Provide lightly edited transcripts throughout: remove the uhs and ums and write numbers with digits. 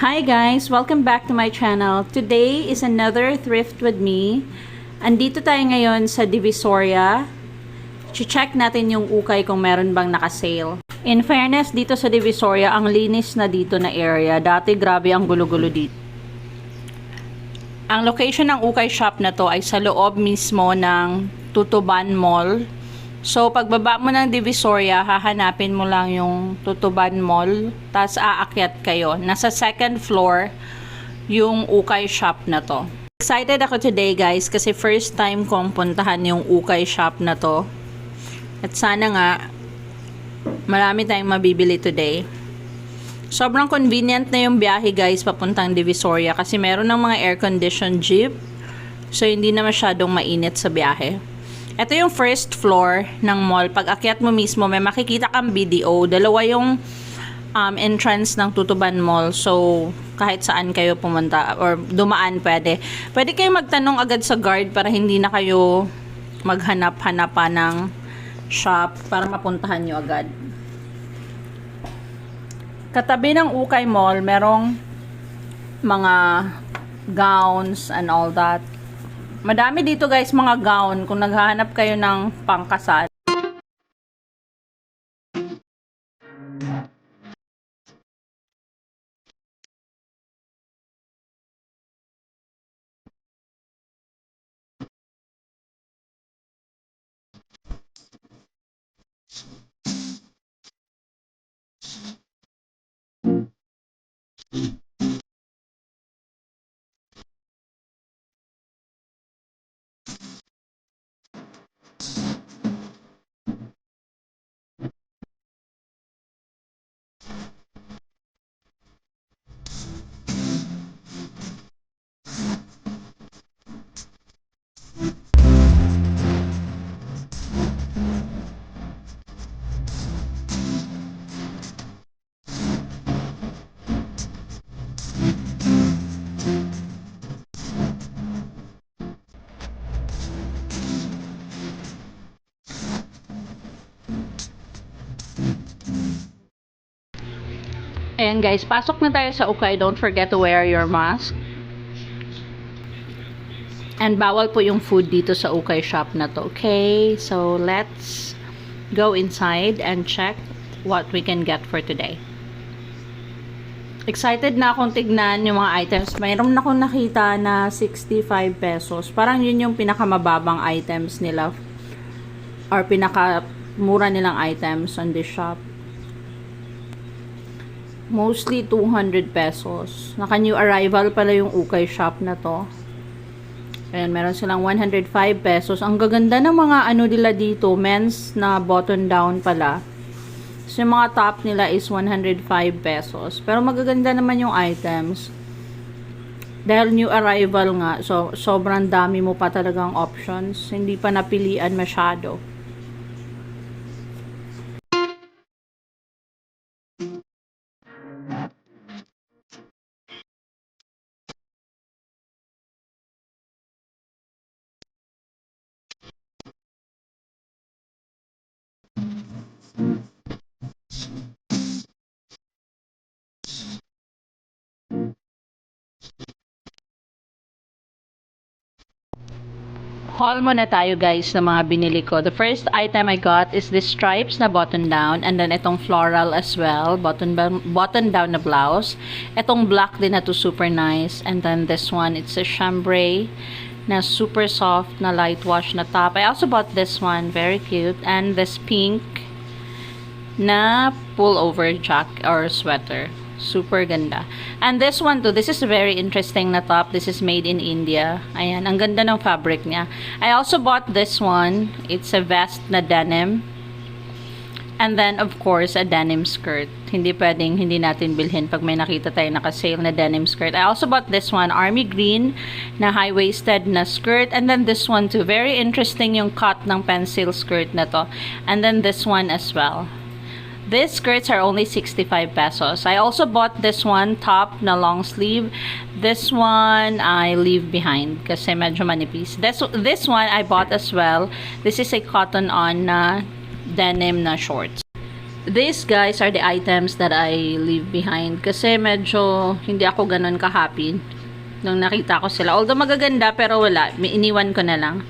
Hi guys! Welcome back to my channel. Today is another thrift with me. Andito tayo ngayon sa Divisoria. Check natin yung ukay kung meron bang naka-sale. In fairness, dito sa Divisoria, ang linis na dito na area. Dati grabe ang gulo-gulo dito. Ang location ng ukay shop na to ay sa loob mismo ng Tutuban Mall. So, pagbaba mo ng Divisoria, hahanapin mo lang yung Tutuban Mall, tapos aakyat kayo. Nasa second floor yung ukay shop na to. Excited ako today guys kasi first time kong puntahan yung ukay shop na to. At sana nga, marami tayong mabibili today. Sobrang convenient na yung biyahe guys papuntang Divisoria kasi meron ng mga air-conditioned jeep. So, hindi na masyadong mainit sa biyahe. Ito yung first floor ng mall. Pag akyat mo mismo, may makikita kang BDO. Dalawa yung entrance ng Tutuban Mall. So, kahit saan kayo pumunta or dumaan pwede. Pwede kayo magtanong agad sa guard para hindi na kayo maghanap-hanap pa ng shop para mapuntahan nyo agad. Katabi ng Ukay Mall, merong mga gowns and all that. Madami dito guys mga gown kung naghahanap kayo ng pangkasal. Ayan guys, pasok na tayo sa Ukay. Don't forget to wear your mask. And bawal po yung food dito sa Ukay shop na to. Okay, so let's go inside and check what we can get for today. Excited na akong tignan yung mga items. Mayroon na akong nakita na 65 pesos. Parang yun yung pinakamababang items nila or pinakamura nilang items on this shop. Mostly 200 pesos. Naka-new arrival pala yung Ukay shop na to. Ayan, meron silang 105 pesos. Ang gaganda ng mga ano nila dito. Men's na button down pala. So, yung mga top nila is 105 pesos. Pero magaganda naman yung items. Dahil new arrival nga. So, sobrang dami mo pa talagang options. Hindi pa napilian masyado. Haul muna tayo guys ng mga binili ko. The first item I got is this stripes na button down and then itong floral as well, button down na blouse. Itong black din na to, super nice. And then this one, it's a chambray na super soft na light wash na top. I also bought this one, very cute. And this pink na pullover jacket or sweater. Super ganda. And this one too, this is very interesting na top. This is made in India. Ayan, ang ganda ng fabric niya. I also bought this one. It's a vest na denim. And then, of course, a denim skirt. Hindi pwedeng hindi natin bilhin pag may nakita tayo naka-sale na denim skirt. I also bought this one, army green na high-waisted na skirt. And then this one too. Very interesting yung cut ng pencil skirt na to. And then this one as well. These skirts are only 65 pesos. I also bought this one, top na long sleeve. This one, I leave behind kasi medyo manipis. This one, I bought as well. This is a cotton on na denim na shorts. These guys are the items that I leave behind kasi medyo hindi ako ganun ka-happy nung nakita ko sila. Although magaganda pero wala, iniwan ko na lang.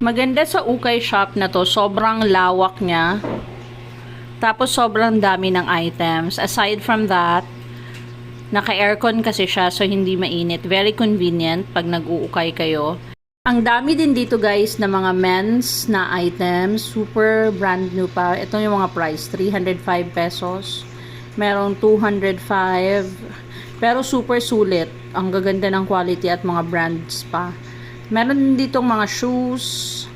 Maganda sa ukay shop na to, sobrang lawak niya. Tapos sobrang dami ng items. Aside from that, naka-aircon kasi siya so hindi mainit. Very convenient pag nag-uukay kayo. Ang dami din dito guys na mga men's na items. Super brand new pa. Ito yung mga price. 305 pesos. Merong 205. Pero super sulit. Ang gaganda ng quality at mga brands pa. Meron din ditong mga shoes.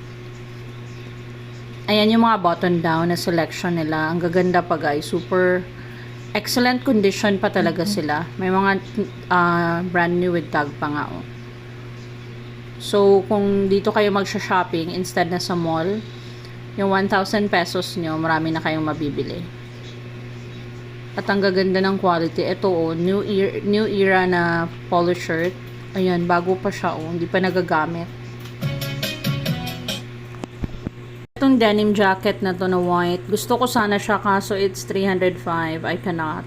Ayan yung mga button down na selection nila. Ang gaganda pa guys. Super excellent condition pa talaga sila. May mga brand new with tag pa nga oh. So, kung dito kayo magsha-shopping instead na sa mall, yung 1,000 pesos nyo, marami na kayong mabibili. At ang gaganda ng quality. Ito oh, new era na polo shirt. Ayan, bago pa siya oh, hindi pa nagagamit. Itong denim jacket na to na white, gusto ko sana siya kaso it's 305. I cannot.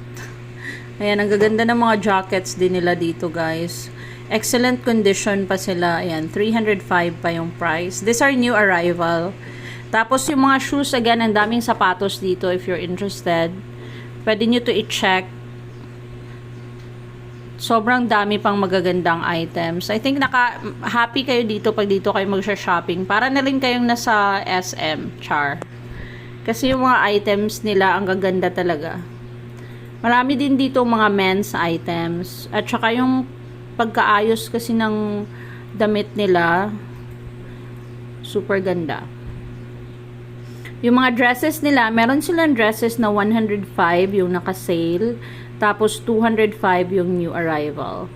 Ayan, ang gaganda ng mga jackets din nila dito guys. Excellent condition pa sila. Ayan, 305 pa yung price. These are new arrival. Tapos yung mga shoes, again, ang daming sapatos dito if you're interested. Pwede nyo to i-check. Sobrang dami pang magagandang items. I think happy kayo dito pag dito kayo magsha-shopping. Para na rin kayong nasa SM, char. Kasi yung mga items nila, ang gaganda talaga. Marami din dito mga men's items. At saka yung pagkaayos kasi ng damit nila, super ganda. Yung mga dresses nila, meron silang dresses na 105 yung naka-sale, tapos 205 yung new arrival.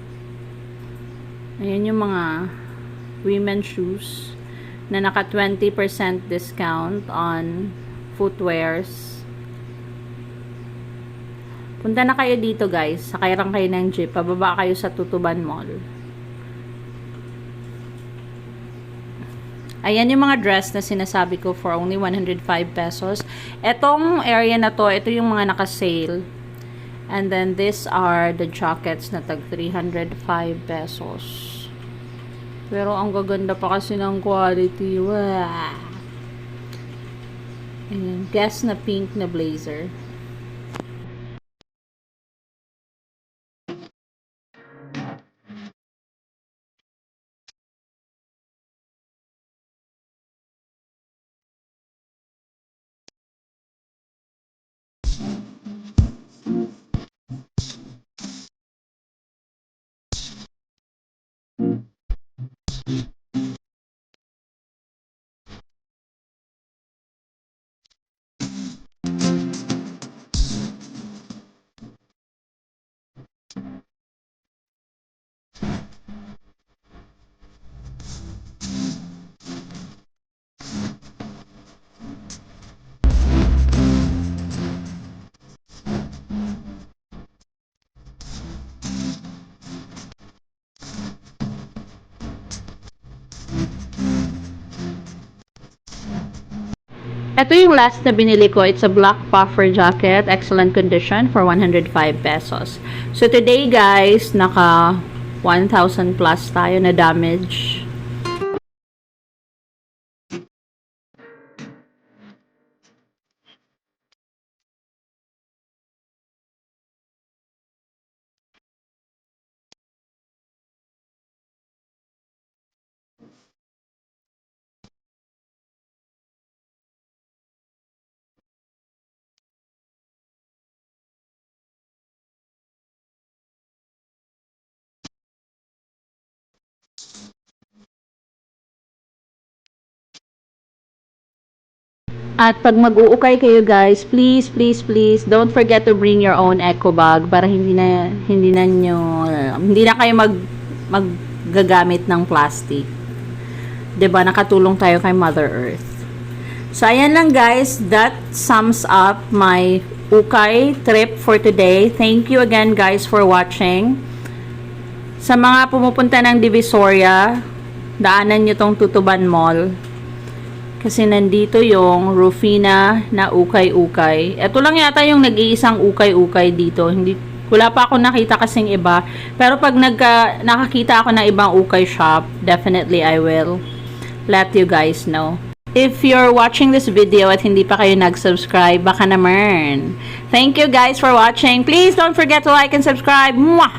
Ayan yung mga women's shoes na naka 20% discount on footwears. Punta na kayo dito guys. Sakay lang kayo ng jeep. Pababa kayo sa Tutuban Mall. Ayan yung mga dress na sinasabi ko for only 105 pesos. Etong area na to, ito yung mga naka-sale. And then these are the jackets na tag 305 pesos. Pero ang gaganda pa kasi ng quality. Wow! Ayan, guess na pink na blazer. Ito yung last na binili ko. It's a black puffer jacket. Excellent condition for 105 pesos. So today guys, naka 1,000 plus tayo na damage. At pag mag-uukay kayo guys, please, please, please, don't forget to bring your own eco bag para hindi na kayo maggagamit ng plastic. 'Di ba? Nakatulong tayo kay Mother Earth. So ayan lang guys, that sums up my ukay trip for today. Thank you again guys for watching. Sa mga pumupunta ng Divisoria, daanan nyo tong Tutuban Mall. Kasi nandito yung Rufina na ukay-ukay. Ito lang yata yung nag-iisang ukay-ukay dito. Wala pa ako nakita kasing iba. Pero pag nakakita ako ng ibang ukay shop, definitely I will let you guys know. If you're watching this video at hindi pa kayo nag-subscribe, baka naman. Thank you guys for watching. Please don't forget to like and subscribe. Mwah!